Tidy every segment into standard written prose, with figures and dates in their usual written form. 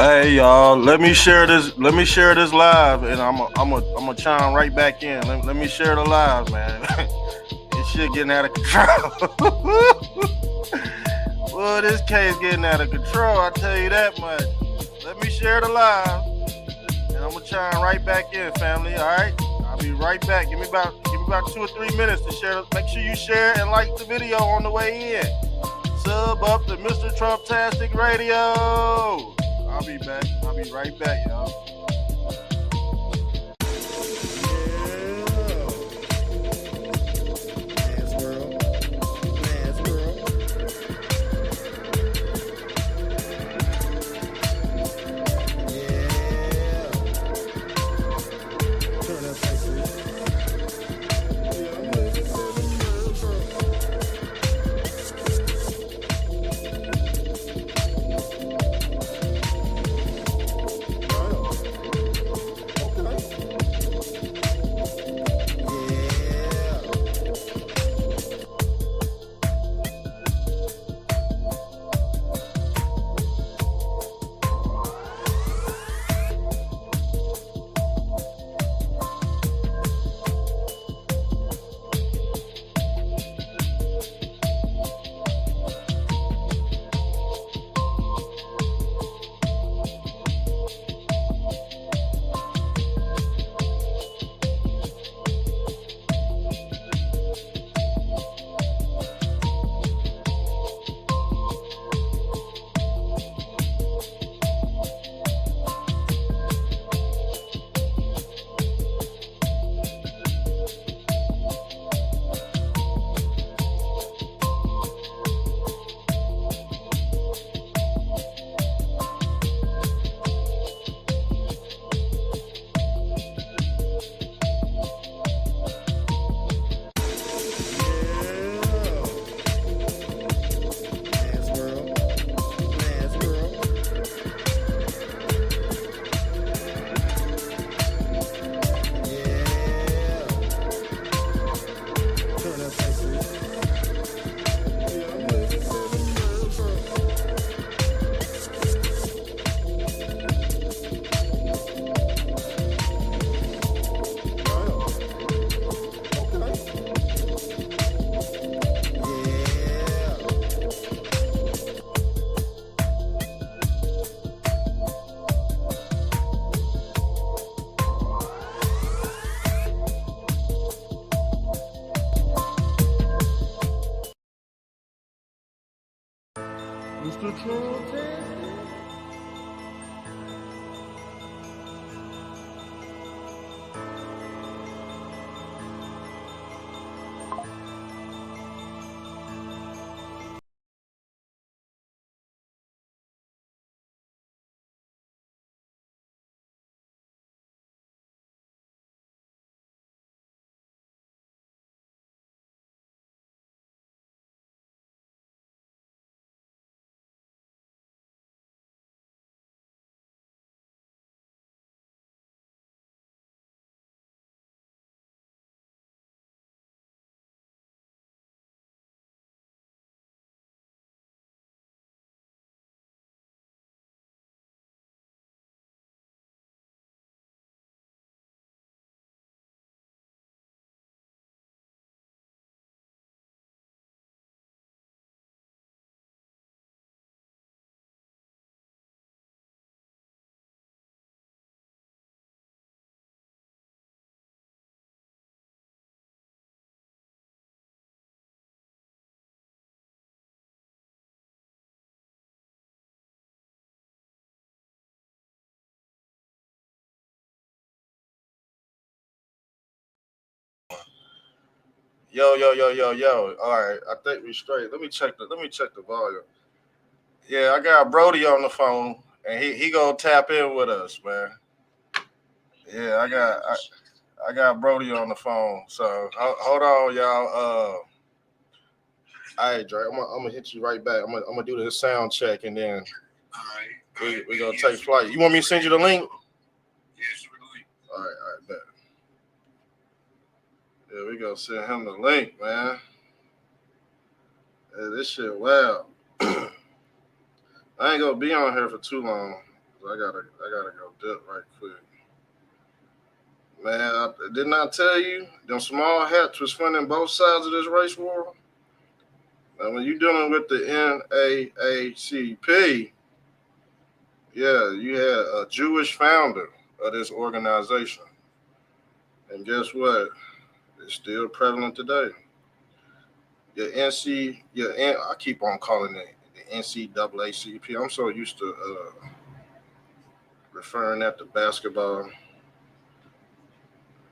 Hey y'all, let me share this. Let me share this live, and I'm gonna chime right back in. Let me share the live, man. This shit getting out of control. Well, this case getting out of control. I tell you that much. Let me share the live, and I'm gonna chime right back in, family. All right, I'll be right back. Give me about 2 or 3 minutes to share. Make sure you share and like the video on the way in. Sub up to Mr. Trumptastic Radio. I'll be back. I'll be right back, y'all. Mr. Trumptastic. Yo, yo, yo, yo, yo. All right, I think we straight. Let me check the volume. Yeah, I got Brody on the phone, and he gonna tap in with us, man. Yeah, I got Brody on the phone. So hold on, y'all. All right, Dre, I'm gonna hit you right back. I'm gonna do the sound check, and then we gonna take flight. You want me to send you the link? All right, bet. Yeah, we gonna send him the link, man. Yeah, this shit, wow. I ain't gonna be on here for too long. I gotta go dip right quick. Man, didn't I tell you them small hats was funding both sides of this race war? Now, when you're dealing with the NAACP, yeah, you had a Jewish founder of this organization. And guess what? It's still prevalent today. I keep on calling it the NCAACP. I'm so used to referring that to basketball,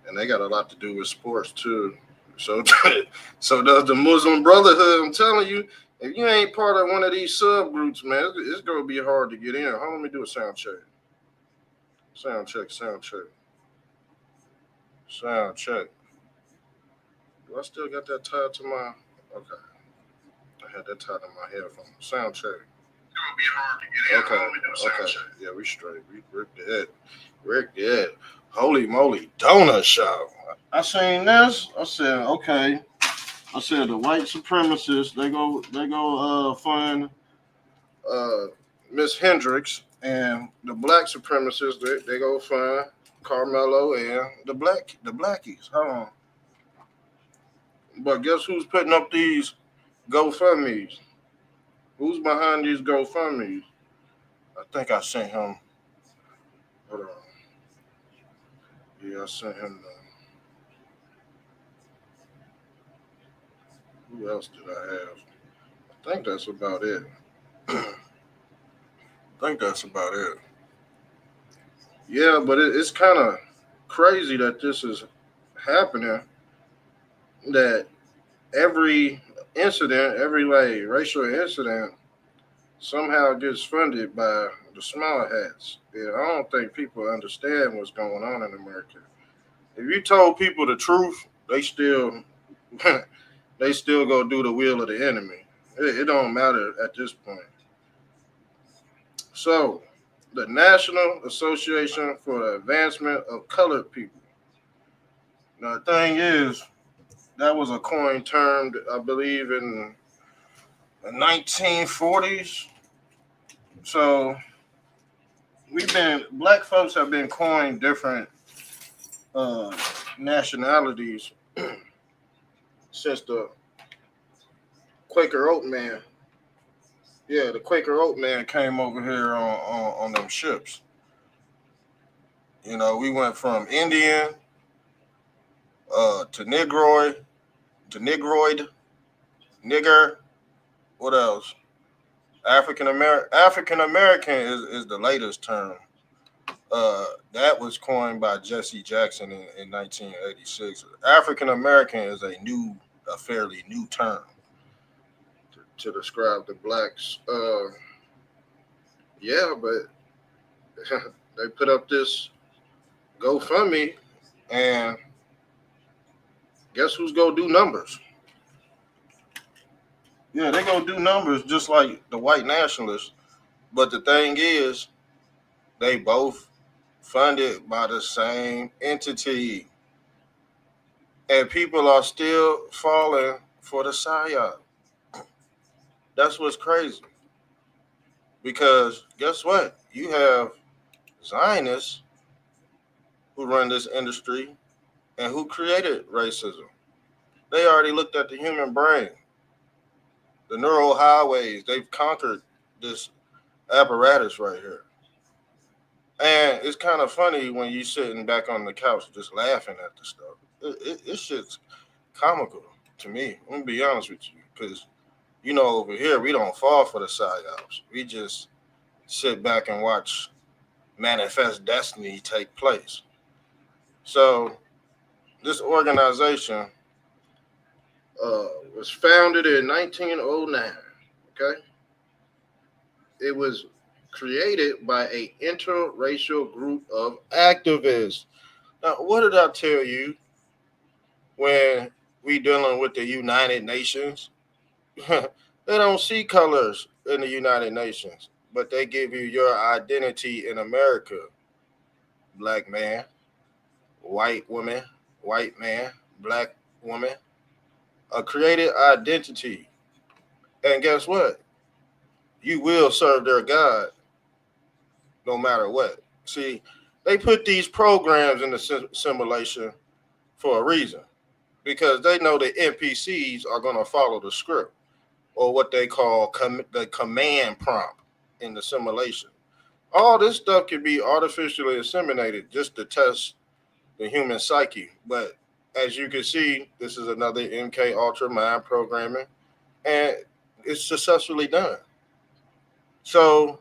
and they got a lot to do with sports too. So, so does the Muslim Brotherhood. I'm telling you, if you ain't part of one of these subgroups, man, it's gonna be hard to get in. Hold on, let me do a sound check. Sound check. Sound check. Sound check. Do I still got that tied to my? Okay, I had that tied to my headphone. Sound check. It's gonna be hard to get in. Okay. Hold on, let me do a sound check. Yeah, we straight. We Rick dead. Holy moly, donut shop. I seen this. I said, okay. I said the white supremacists, they go fund Miss Hendrix, and the black supremacists, they go fund Carmelo and the blackies. Hold on. But guess who's putting up these GoFundMes? Who's behind these GoFundMes? I think I sent him. Hold on. Yeah, I sent him who else did I have? I think that's about it. Yeah, but it's kind of crazy that this is happening. That every incident, every like racial incident, somehow gets funded by the small hats. Yeah, I don't think people understand what's going on in America. If you told people the truth, they still they still go do the will of the enemy. It don't matter at this point. So, the National Association for the Advancement of Colored People. Now, the thing is, that was a coined term, I believe, in the 1940s. So, black folks have been coined different nationalities since the Quaker Oat Man. Yeah, the Quaker Oat Man came over here on them ships. You know, we went from Indian to Negroid, nigger. What else? African American is the latest term. That was coined by Jesse Jackson in 1986. African American is a fairly new term to describe the blacks. Yeah, but they put up this GoFundMe, and guess who's gonna do numbers? Yeah, they gonna do numbers just like the white nationalists. But the thing is, they both funded by the same entity. And people are still falling for the psyop. That's what's crazy. Because guess what? You have Zionists who run this industry and who created racism. They already looked at the human brain, the neural highways. They've conquered this apparatus right here. And it's kind of funny when you sitting back on the couch just laughing at the stuff. It's shit's comical to me. I'm going to be honest with you. Because, you know, over here, we don't fall for the psyops. We just sit back and watch manifest destiny take place. So this organization was founded in 1909, okay? It was created by an interracial group of activists. Now, what did I tell you when we dealing with the United Nations? They don't see colors in the United Nations, but they give you your identity in America. Black man, white woman, white man, black woman. A created identity. And guess what? You will serve their God no matter what. See, they put these programs in the simulation for a reason because they know the NPCs are going to follow the script or what they call the command prompt in the simulation. All this stuff can be artificially assimilated just to test the human psyche. But as you can see, this is another MK Ultra mind programming, and it's successfully done. So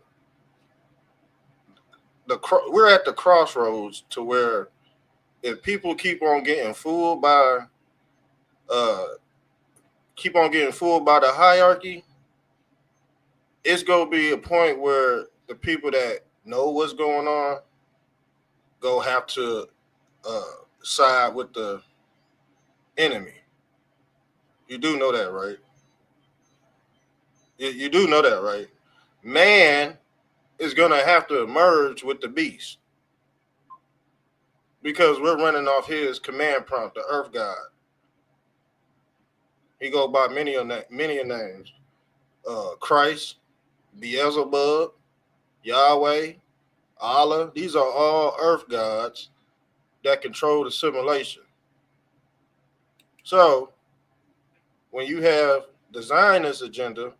we're at the crossroads to where if people keep on getting fooled by uh, the hierarchy, it's gonna be a point where the people that know what's going on go have to side with the enemy. You do know that, right? You do know that, right? Man is gonna have to merge with the beast because we're running off his command prompt, the Earth God. He go by many names: Christ, Beelzebub, Yahweh, Allah. These are all Earth gods that control the simulation. So when you have the Zionist agenda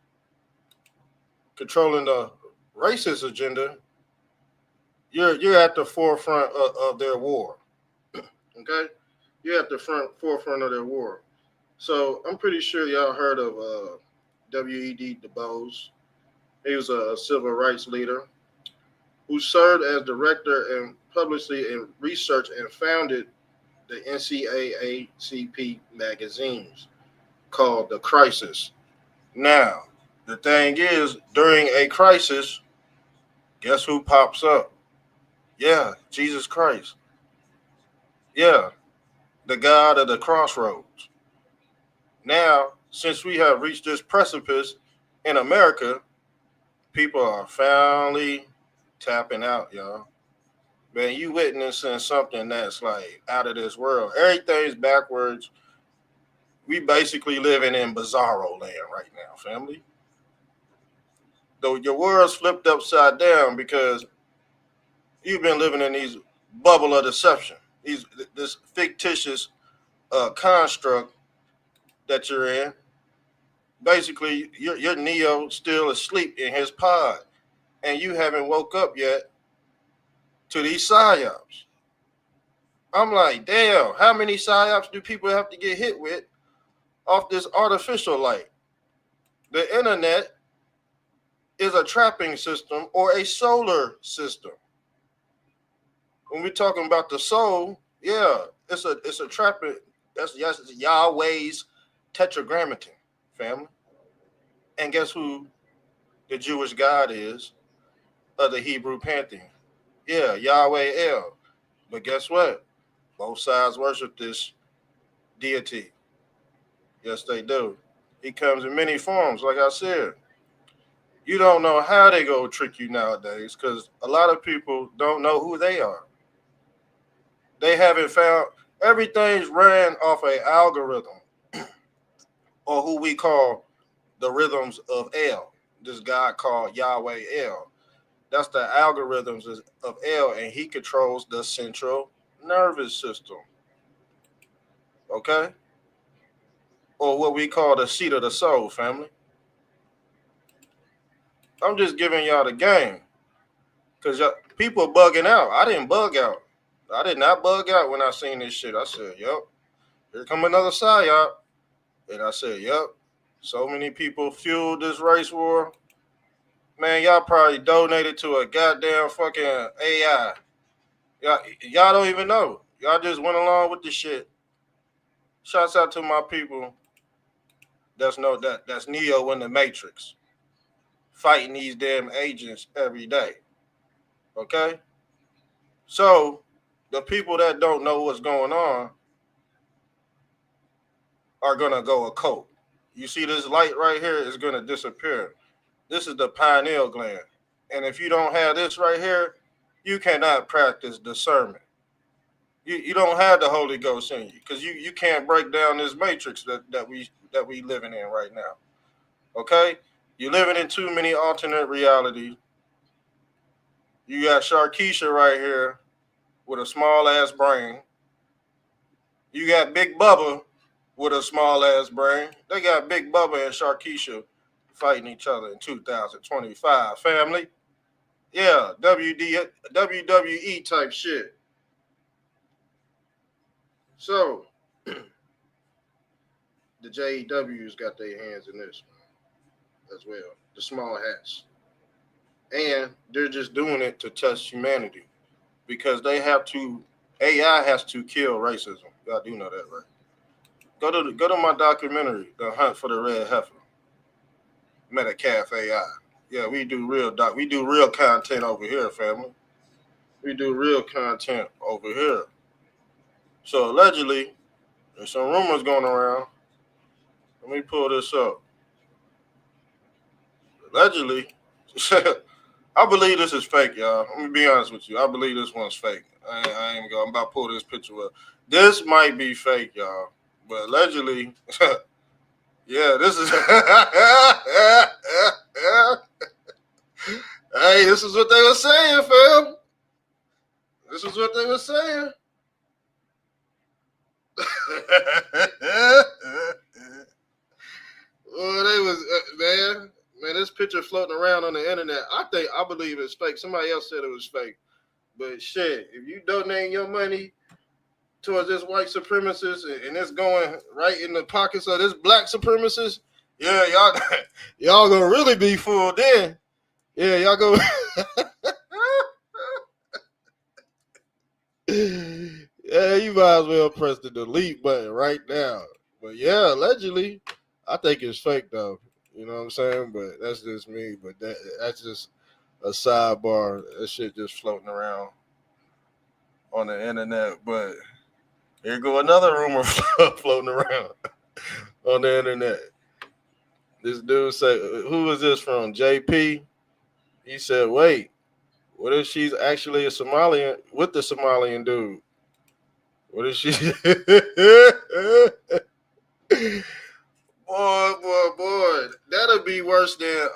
controlling the racist agenda, you're at the forefront of their war. Okay, you're at the forefront of their war. So I'm pretty sure y'all heard of W.E.D. Du Bois. He was a civil rights leader who served as director and publicly in research and founded the NAACP magazines called The Crisis. Now, the thing is, during a crisis, guess who pops up? Yeah, Jesus Christ. Yeah, the God of the crossroads. Now, since we have reached this precipice in America, people are finally tapping out, y'all. Man, you witnessing something that's like out of this world. Everything's backwards. We basically living in bizarro land right now, family. Though your world's flipped upside down because you've been living in these bubble of deception, this fictitious construct that you're in. Basically, your Neo still asleep in his pod, and you haven't woke up yet to these psyops. I'm like, damn, how many psyops do people have to get hit with off this artificial light? The internet is a trapping system or a solar system. When we're talking about the soul, yeah, it's a trapping. That's Yahweh's tetragrammaton, family. And guess who the Jewish God is of the Hebrew pantheon? Yeah, Yahweh El. But guess what? Both sides worship this deity. Yes, they do. He comes in many forms, like I said. You don't know how they go trick you nowadays because a lot of people don't know who they are. They haven't found everything's ran off an algorithm or who we call the rhythms of El. This God called Yahweh El. That's the algorithms of El, and he controls the central nervous system. Okay? Or what we call the seat of the soul, family. I'm just giving y'all the game. Because people bugging out. I didn't bug out. I did not bug out when I seen this shit. I said, yep, here come another psyop. And I said, yep, so many people fueled this race war. Man, y'all probably donated to a goddamn fucking AI. Y'all don't even know. Y'all just went along with the shit. Shouts out to my people that's Neo in the Matrix. Fighting these damn agents every day. Okay? So the people that don't know what's going on are gonna go occult. You see this light right here is gonna disappear. This is the pineal gland. And if you don't have this right here, you cannot practice discernment. You don't have the Holy Ghost in you because you can't break down this matrix that we living in right now. Okay? You're living in too many alternate realities. You got Sharkeisha right here with a small ass brain. You got Big Bubba with a small ass brain. They got Big Bubba and Sharkeisha fighting each other in 2025. Family. Yeah, WWE type shit. So, the JEWs got their hands in this as well. The small hats. And they're just doing it to test humanity because they have to. AI has to kill racism. Y'all do know that, right? Go to my documentary, The Hunt for the Red Heifer. Metacalf AI. Yeah, we do real content over here, family. We do real content over here. So allegedly, there's some rumors going around. Let me pull this up. Allegedly, I believe this is fake, y'all. I'm gonna be honest with you. I believe this one's fake. I ain't gonna. I'm about to pull this picture up. This might be fake, y'all. But allegedly, yeah, this is. Hey, this is what they were saying, fam. This is what they were saying. Well, they was man. This picture floating around on the internet. I believe it's fake. Somebody else said it was fake. But shit, if you donate your money towards this white supremacist and it's going right in the pockets of this black supremacist, yeah, y'all gonna really be fooled then. Yeah, y'all go. Yeah, you might as well press the delete button right now. But yeah, allegedly, I think it's fake though. You know what I'm saying? But that's just me. But that's just a sidebar. That shit just floating around on the internet. But here go another rumor floating around on the internet. This dude said, "Who is this from?" JP. He said, "Wait, what if she's actually a Somalian with the Somalian dude? What is she?" Boy, that'll be worse than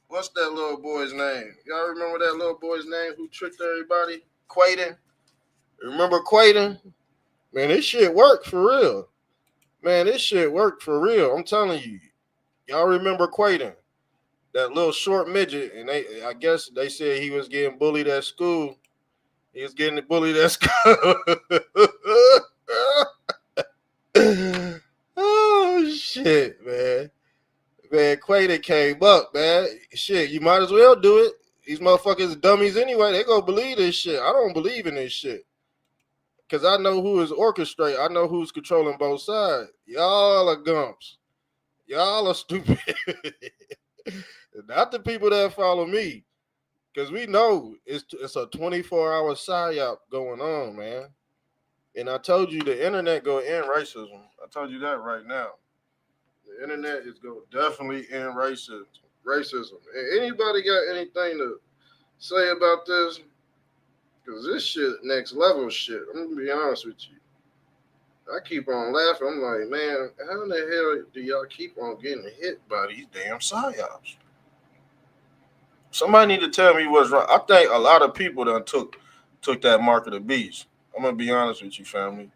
what's that little boy's name? Y'all remember that little boy's name who tricked everybody? Quaden. Remember Quaden? Man, this shit worked for real. Man, this shit worked for real. I'm telling you. Y'all remember Quaden? That little short midget, and I guess they said he was getting bullied at school. He was getting bullied at school. Oh shit, man. Man, Quaden came up, man. Shit, you might as well do it. These motherfuckers dummies anyway. They gonna believe this shit. I don't believe in this shit. Cause I know who is orchestrating. I know who's controlling both sides. Y'all are gumps. Y'all are stupid. Not the people that follow me. Cause we know it's a 24-hour psyop going on, man. And I told you the internet go end racism. I told you that right now. The internet is going to definitely end racism. And anybody got anything to say about this? Because this shit, next level shit. I'm going to be honest with you. I keep on laughing. I'm like, man, how in the hell do y'all keep on getting hit by these damn psyops? Somebody need to tell me what's wrong. I think a lot of people done took that mark of the beast. I'm going to be honest with you, family.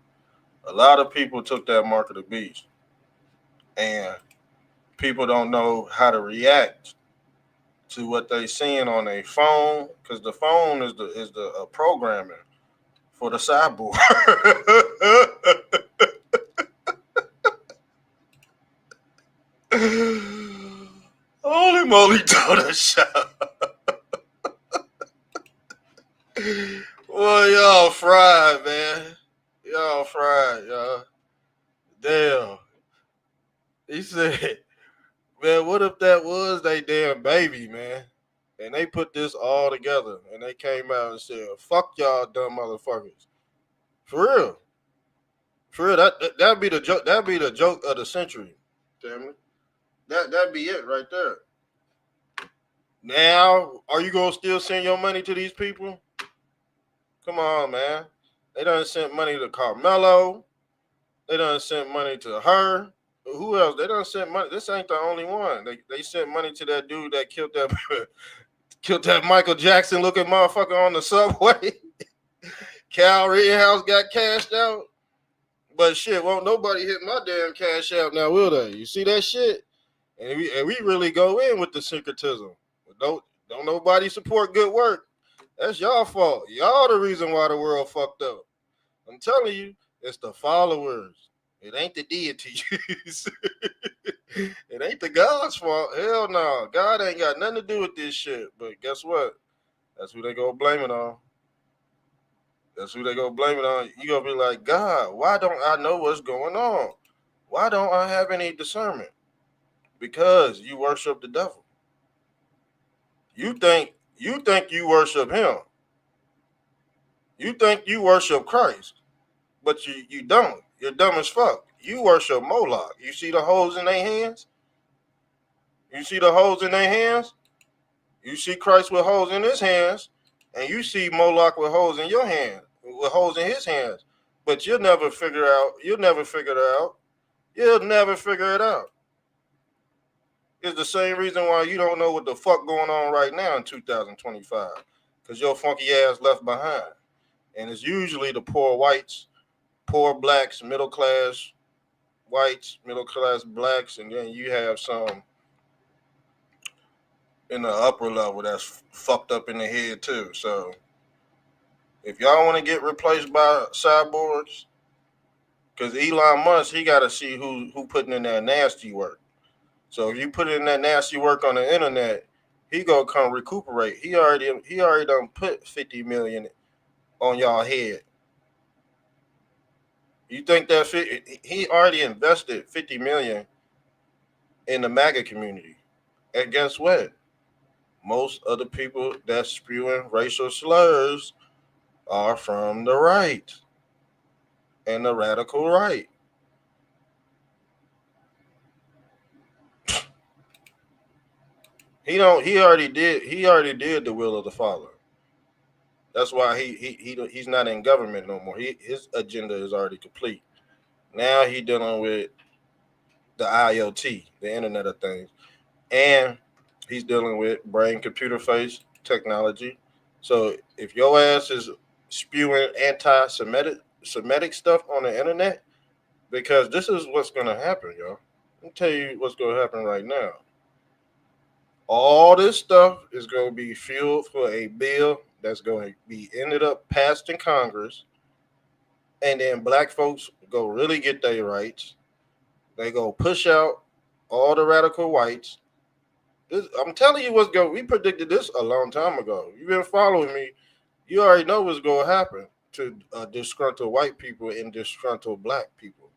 A lot of people took that mark of the beast. And people don't know how to react to what they seeing on their phone, because the phone is the programming for the cyborg. Holy moly, donut shop. Well, y'all fried, man. Y'all fried, y'all. Damn. He said, man, what if that was they damn baby, man? And they put this all together and they came out and said, fuck y'all dumb motherfuckers. For real. For real, that'd be the joke. That'd be the joke of the century. Damn it. That'd be it right there. Now, are you gonna still send your money to these people? Come on, man. They done sent money to Carmelo. They done sent money to her. Who else? They done sent money. This ain't the only one. They sent money to that dude that killed that Killed that Michael Jackson looking motherfucker on the subway. Cal Rittenhouse got cashed out. But shit, won't nobody hit my damn cash out now, will they? You see that shit? And we really go in with the syncretism. Don't nobody support good work. That's y'all fault. Y'all the reason why the world fucked up. I'm telling you, it's the followers. It ain't the deities. It ain't the God's fault. Hell no. God ain't got nothing to do with this shit. But guess what? That's who they gonna blame it on. That's who they gonna blame it on. You gonna be like, God, why don't I know what's going on? Why don't I have any discernment? Because you worship the devil. You think you worship him. You think you worship Christ, but you don't. You're dumb as fuck. You worship Moloch. You see the holes in their hands? You see the holes in their hands? You see Christ with holes in his hands, and you see Moloch with holes in your hand, with holes in his hands. But you'll never figure it out. You'll never figure it out. It's the same reason why you don't know what the fuck going on right now in 2025. Because your funky ass left behind. And it's usually the poor whites, poor blacks, middle class whites, middle class blacks, and then you have some in the upper level that's fucked up in the head too. So if y'all want to get replaced by cyborgs, because Elon Musk, he got to see who putting in that nasty work. So if you put in that nasty work on the internet, he gonna come recuperate. He already done put 50 million on y'all head. You think that he already invested 50 million in the MAGA community. And guess what? Most of the people that's spewing racial slurs are from the right and the radical right. He already did the will of the Father. That's why he's not in government no more. His agenda is already complete. Now he dealing with the IoT, the Internet of Things, and he's dealing with brain computer face technology. So if your ass is spewing anti-Semitic stuff on the internet, because this is what's gonna happen, y'all. Let me tell you what's gonna happen right now. All this stuff is going to be fueled for a bill that's going to be ended up passed in Congress, and then black folks go really get their rights. They go push out all the radical whites. I'm telling you what's going. We predicted this a long time ago. You've been following me. You already know what's going to happen to disgruntled white people and disgruntled black people.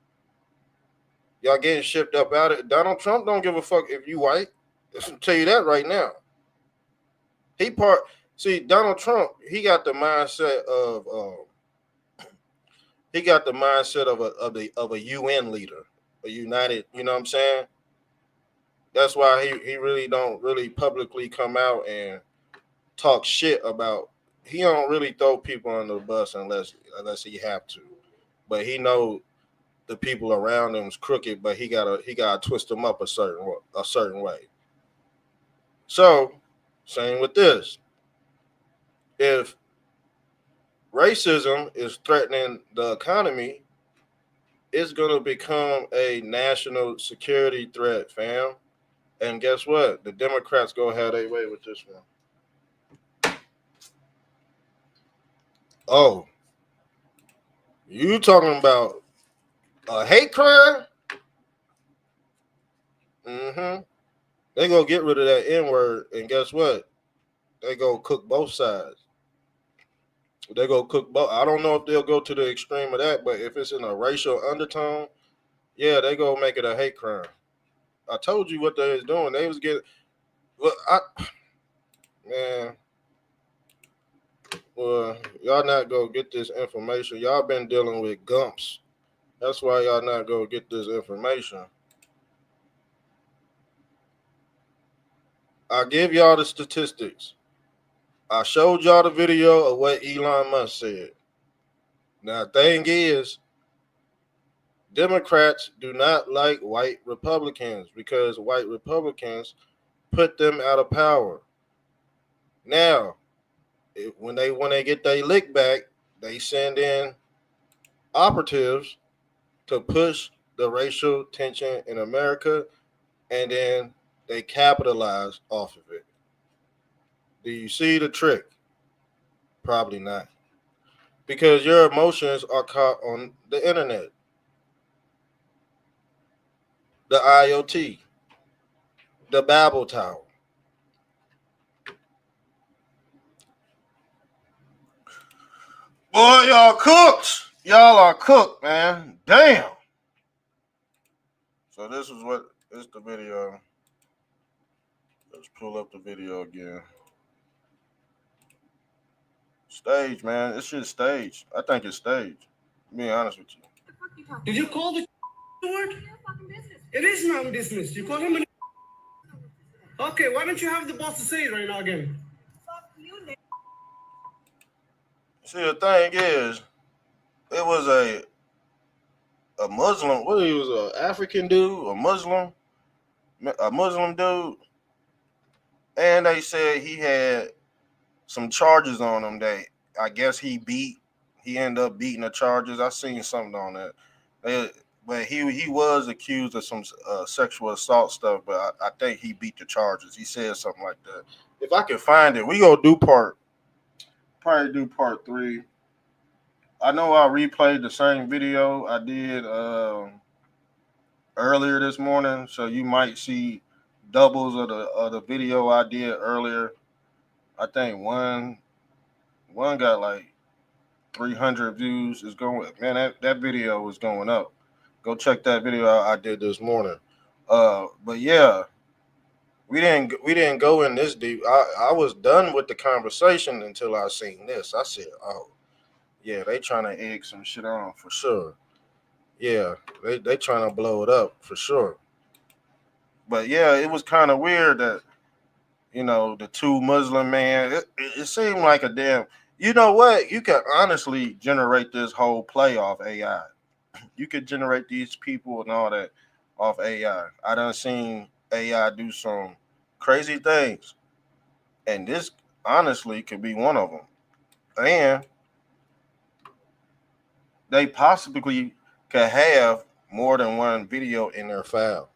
Y'all getting shipped up out of it. Donald Trump don't give a fuck if you white. I'll tell you that right now. Donald Trump, he got the mindset of a UN leader, a united, you know what I'm saying? That's why he really don't really publicly come out and talk shit about. He don't really throw people on the bus unless he have to. But he know the people around him is crooked, but he gotta twist them up a certain way. So, same with this. If racism is threatening the economy, it's going to become a national security threat, fam. And guess what? The Democrats go have their way with this one. Oh, you talking about a hate crime? Mm-hmm. They go get rid of that N-word, and guess what? They go cook both sides. They go cook both. I don't know if they'll go to the extreme of that, but if it's in a racial undertone, yeah, they go make it a hate crime. I told you what they was doing. They was getting, y'all not go get this information. Y'all been dealing with gumps. That's why y'all not go get this information. I give y'all the statistics. I showed y'all the video of what Elon Musk said. Now, the thing is, Democrats do not like white Republicans because white Republicans put them out of power. Now, when they get their lick back, they send in operatives to push the racial tension in America, and then they capitalize off of it. Do you see the trick? Probably not. Because your emotions are caught on the internet, the IoT, the Babel Tower. Boy, y'all cooked. Y'all are cooked, man. Damn. So this is the video. Let's pull up the video again. Stage, man. This shit's staged. I think it's staged. To be honest with you. Did you call the word? It is not business. You call him an. Okay, why don't you have the boss to say it right now again? See, the thing is, it was a Muslim. What he was, an African dude, a Muslim dude, and they said he had some charges on him that I guess he beat. He ended up beating the charges. I seen something on that. But he was accused of some sexual assault stuff, but I think he beat the charges. He said something like that. If I can find it, we gonna probably do part 3. I know I replayed the same video I did earlier this morning, so you might see doubles of the video I did earlier. I think one got like 300 views. Is going, man, that video is going up. Go check that video out I did this morning. But yeah, we didn't go in this deep. I was done with the conversation until I seen this. I said, oh yeah, they trying to egg some shit on for sure. Yeah, they trying to blow it up for sure. But yeah, it was kind of weird that the two Muslim man. It seemed like a damn. You know what? You can honestly generate this whole play off AI. You could generate these people and all that off AI. I done seen AI do some crazy things, and this honestly could be one of them. And they possibly could have more than one video in their file.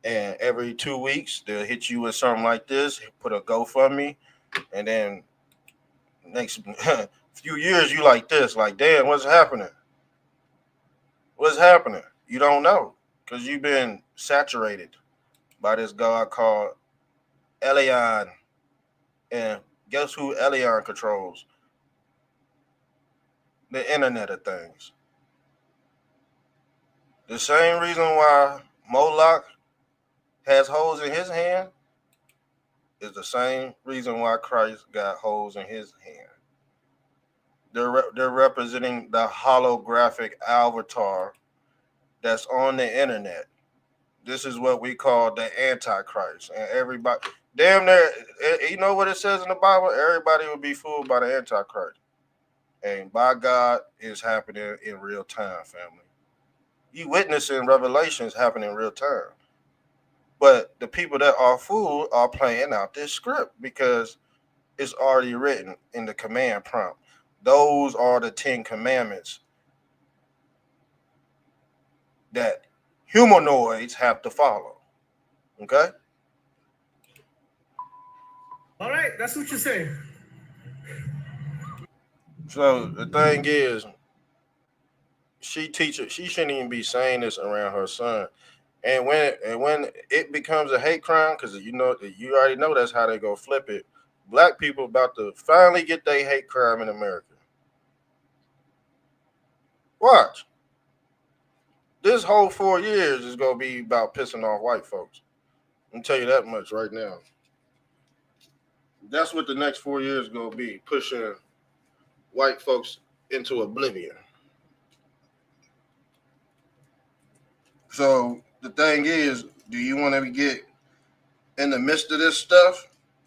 And every 2 weeks, they'll hit you with something like this, put a GoFundMe, and then next few years, you like this, like, damn, what's happening? What's happening? You don't know because you've been saturated by this god called Elion. And guess who Elion controls? The Internet of Things. The same reason why Moloch has holes in his hand is the same reason why Christ got holes in his hand. They're representing the holographic avatar that's on the internet. This is what we call the Antichrist. And everybody, damn near, you know what it says in the Bible? Everybody will be fooled by the Antichrist. And by God, it's happening in real time, family. You witnessing revelations happen in real time. But the people that are fooled are playing out this script because it's already written in the command prompt. Those are the 10 commandments that humanoids have to follow. Okay? All right, that's what you say. So the thing is, she shouldn't even be saying this around her son. And when it becomes a hate crime, because you already know that's how they go flip it. Black people about to finally get their hate crime in America. Watch. This whole 4 years is gonna be about pissing off white folks. I'm tell you that much right now. That's what the next 4 years is gonna be, pushing white folks into oblivion. So the thing is, do you want to get in the midst of this stuff?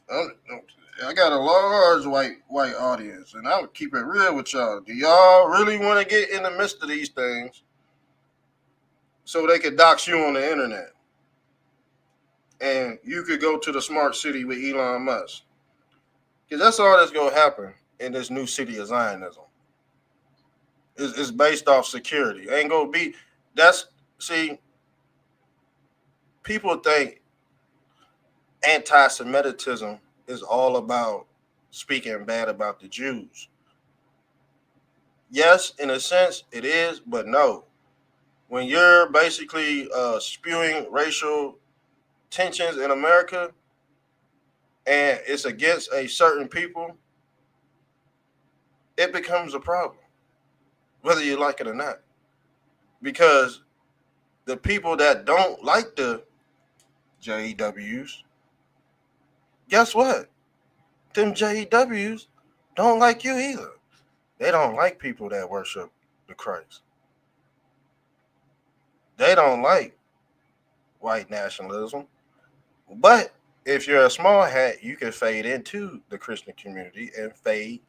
I got a large white audience, and I would keep it real with y'all. Do y'all really want to get in the midst of these things so they could dox you on the internet? And you could go to the smart city with Elon Musk. Because that's all that's gonna happen in this new city of Zionism. It's based off security. Ain't gonna be. That's see. People think anti-Semitism is all about speaking bad about the Jews. Yes, in a sense, it is, but no. When you're basically spewing racial tensions in America and it's against a certain people, it becomes a problem, whether you like it or not. Because the people that don't like the JEWs, guess what? Them JEWs don't like you either. They don't like people that worship the Christ. They don't like white nationalism. But if you're a small hat, you can fade into the Christian community and fade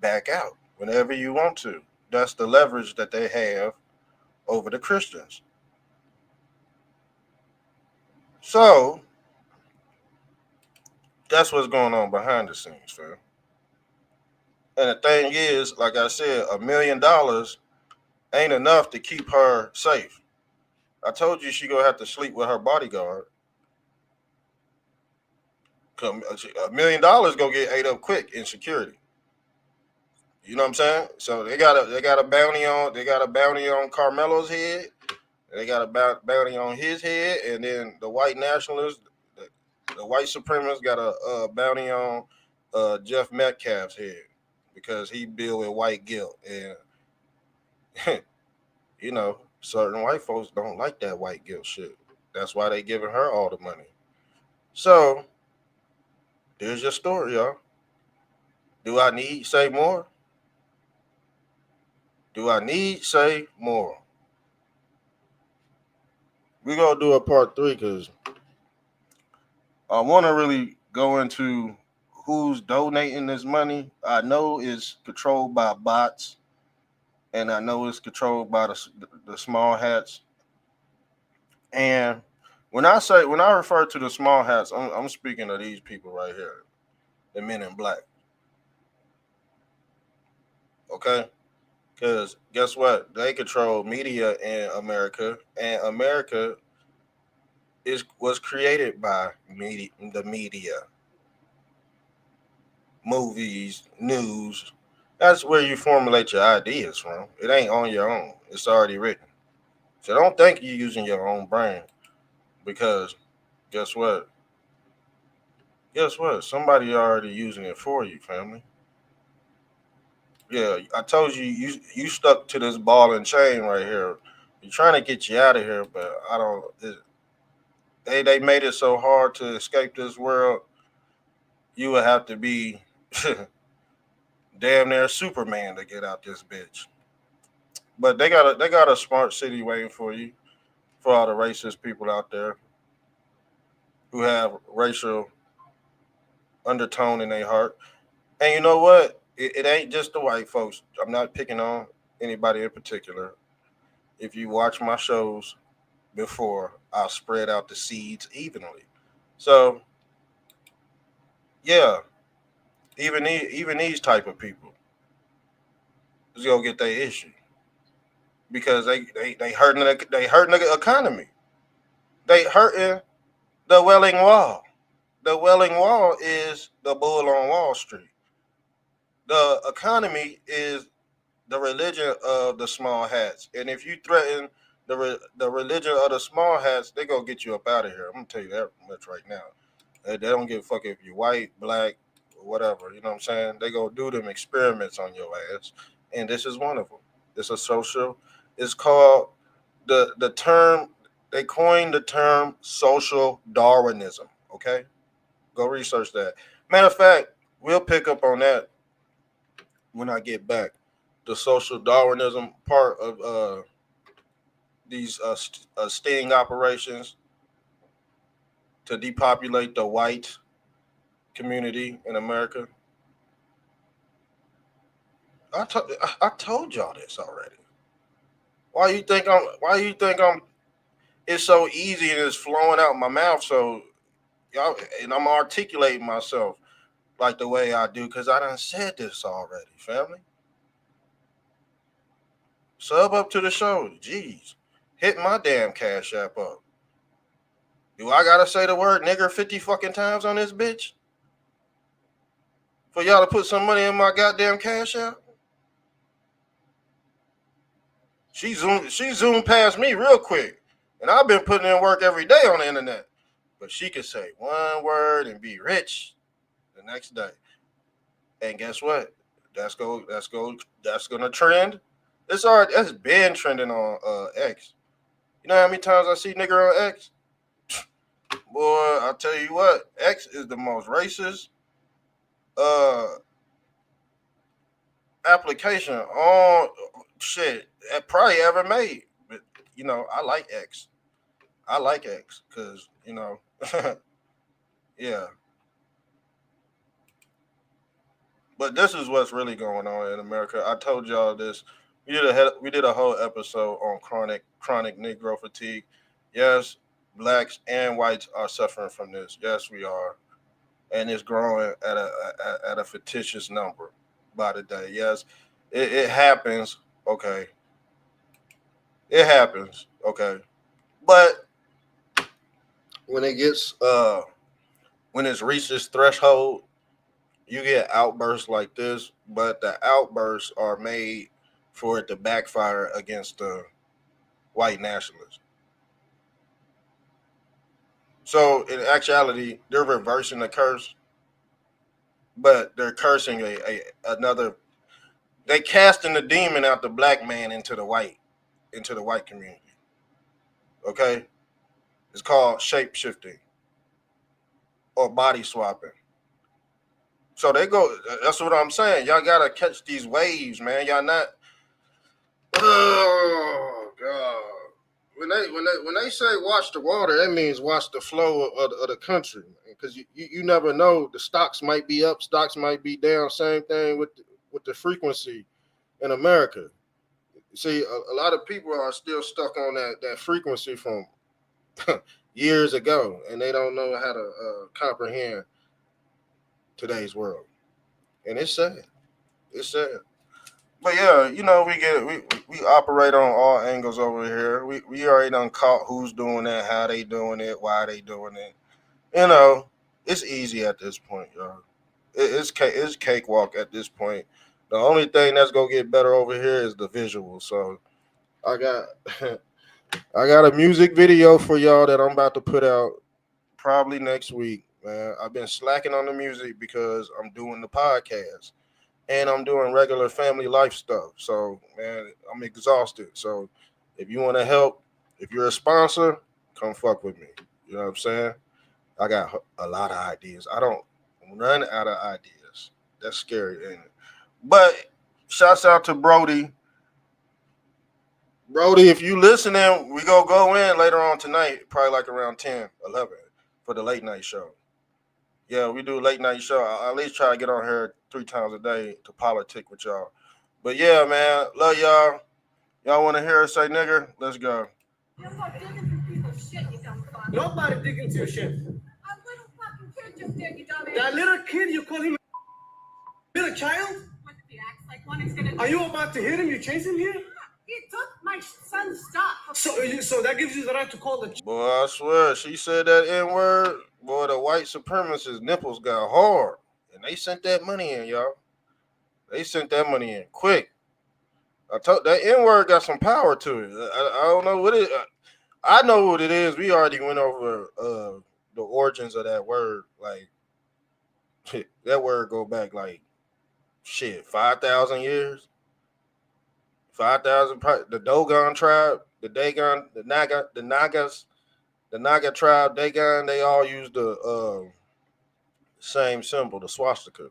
back out whenever you want to. That's the leverage that they have over the Christians. So that's what's going on behind the scenes, fam. And the thing is, like I said, $1,000,000 ain't enough to keep her safe. I told you she gonna have to sleep with her bodyguard. $1,000,000 gonna get ate up quick in security. You know what I'm saying? So they got a bounty on Carmelo's head. They got a bounty on his head, and then the white nationalists, the white supremacists, got a bounty on Jeff Metcalf's head because he built with white guilt, and you know certain white folks don't like that white guilt shit. That's why they giving her all the money. So there's your story, y'all. Do I need say more? Do I need say more? We're gonna do a part 3 because I want to really go into who's donating this money. I know it's controlled by bots, and I know it's controlled by the small hats. And when I refer to the small hats, I'm speaking of these people right here, the men in black. Okay, because guess what? They control media in America, and America was created by the media, movies, news. That's where you formulate your ideas from. It ain't on your own. It's already written. So don't think you're using your own brain because guess what? Guess what? Somebody already using it for you, family. Yeah, I told you you stuck to this ball and chain right here. You're trying to get you out of here, but I don't. They made it so hard to escape this world. You would have to be damn near Superman to get out this bitch. But they got a smart city waiting for you, for all the racist people out there who have racial undertone in their heart. And you know what? It ain't just the white folks. I'm not picking on anybody in particular. If you watch my shows before, I'll spread out the seeds evenly. So yeah, even these type of people is gonna get their issue because they hurting the economy. They hurting the Welling Wall. The Welling Wall is the bull on Wall Street. The economy is the religion of the small hats. And if you threaten the religion of the small hats, they gonna get you up out of here. I'm gonna tell you that much right now. They don't give a fuck if you're white, black, or whatever. You know what I'm saying? They go do them experiments on your ass, and this is one of them. It's a social. It's called the term. They coined the term social Darwinism. Okay, go research that. Matter of fact, we'll pick up on that when I get back. The social Darwinism part of these sting operations to depopulate the white community in America. I told y'all this already. Why you think I'm it's so easy and it's flowing out my mouth so y'all and I'm articulating myself. like the way I do, because I done said this already, family. Sub up to the show. Jeez. Hit my damn Cash App up. Do I gotta say the word nigger 50 fucking times on this bitch? For y'all to put some money in my goddamn Cash App? She zoomed past me real quick. And I've been putting in work every day on the internet. But she could say one word and be rich the next day. And guess what? That's gonna trend. That's been trending on X. You know how many times I see nigger on X? Boy, I'll tell you what, X is the most racist application on shit that probably ever made. But I like X. I like X because yeah. But this is what's really going on in America. I told y'all this. We did a whole episode on chronic Negro fatigue. Yes, blacks and whites are suffering from this. Yes, we are, and it's growing at a fictitious number by the day. Yes, it happens. Okay, it happens. Okay, but when it's reached this threshold, you get outbursts like this, but the outbursts are made for it to backfire against the white nationalists. So in actuality, they're reversing the curse, but they're cursing another. They casting the demon out the black man into the white community. Okay, it's called shape shifting or body swapping. So they go. That's what I'm saying. Y'all gotta catch these waves, man. Y'all not. Oh God. When they say watch the water, that means watch the flow of the country, because you never know. The stocks might be up, stocks might be down. Same thing with the frequency in America. See, a lot of people are still stuck on that frequency from years ago, and they don't know how to comprehend today's world, and it's sad. It's sad. But yeah, we operate on all angles over here. We already done caught who's doing that, how they doing it, why they doing it. It's easy at this point, y'all. It's cakewalk at this point. The only thing that's gonna get better over here is the visual. So I got I got a music video for y'all that I'm about to put out probably next week. Man, I've been slacking on the music because I'm doing the podcast and I'm doing regular family life stuff. So, man, I'm exhausted. So, if you want to help, if you're a sponsor, come fuck with me. You know what I'm saying? I got a lot of ideas. I don't run out of ideas. That's scary, ain't it? But shouts out to Brody. Brody, if you listening, we gonna go in later on tonight, probably like around 10, 11 for the late night show. Yeah, we do a late night show. I at least try to get on here 3 times a day to politic with y'all. But yeah, man, love y'all. Y'all want to hear us say nigger? Let's go. You're not digging through people's shit, you dumb fuck. Nobody digging through your shit. A little fucking kid just did, you dumbass. That little kid, you call him a little child? What, if he acts like one, he's gonna... Are you about to hit him? You chase him here? He took my son's stuff. So that gives you the right to call the... Boy, I swear, she said that N-word. Boy, the white supremacist nipples got hard. And they sent that money in, y'all. They sent that money in quick. I told that N-word got some power to it. I don't know what it... I know what it is. We already went over the origins of that word. Like, that word go back like, 5,000 years. 5,000. The Dogon tribe, the Dagon, the Nagas, the Naga tribe, Dagon, they all use the same symbol, the swastika.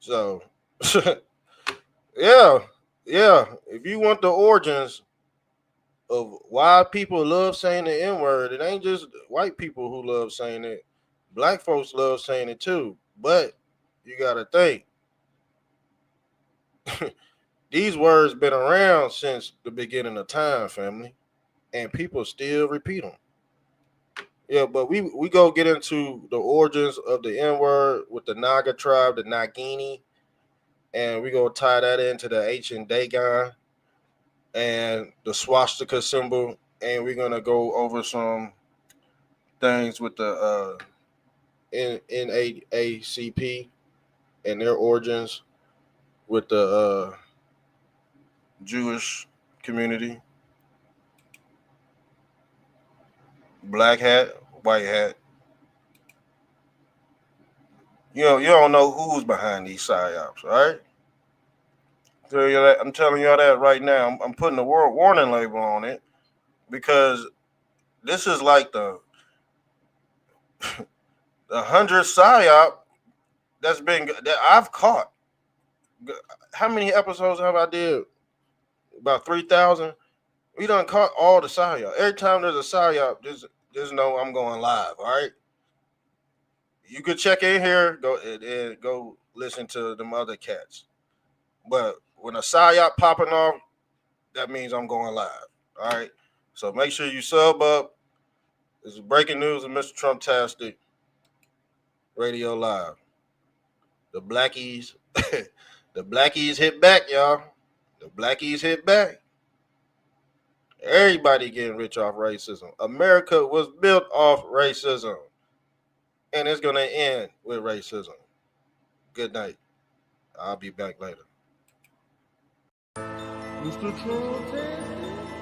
So, yeah. If you want the origins of why people love saying the N-word, it ain't just white people who love saying it. Black folks love saying it too. But you gotta think. These words been around since the beginning of time, family. And people still repeat them. Yeah, but we go get into the origins of the N-word with the Naga tribe, the Nagini, and we go tie that into the ancient Dagon and the swastika symbol, and we're gonna go over some things with the NAACP and their origins with the Jewish community. Black hat, white hat. You don't know who's behind these psyops, right? I'm telling y'all that right now. I'm putting a word warning label on it because this is like the 100th psyop that I've caught. How many episodes have I did? About 3,000. We done caught all the psyop. Every time there's a psyop, just know I'm going live. All right. You could check in here, go listen to them other cats. But when a psyop popping off, that means I'm going live. All right. So make sure you sub up. This is breaking news of Mr. Trump-tastic Radio Live. The Blackies, the Blackies hit back, y'all. The Blackies hit back. Everybody getting rich off racism. America was built off racism. And it's going to end with racism. Good night. I'll be back later. Mr. Trump.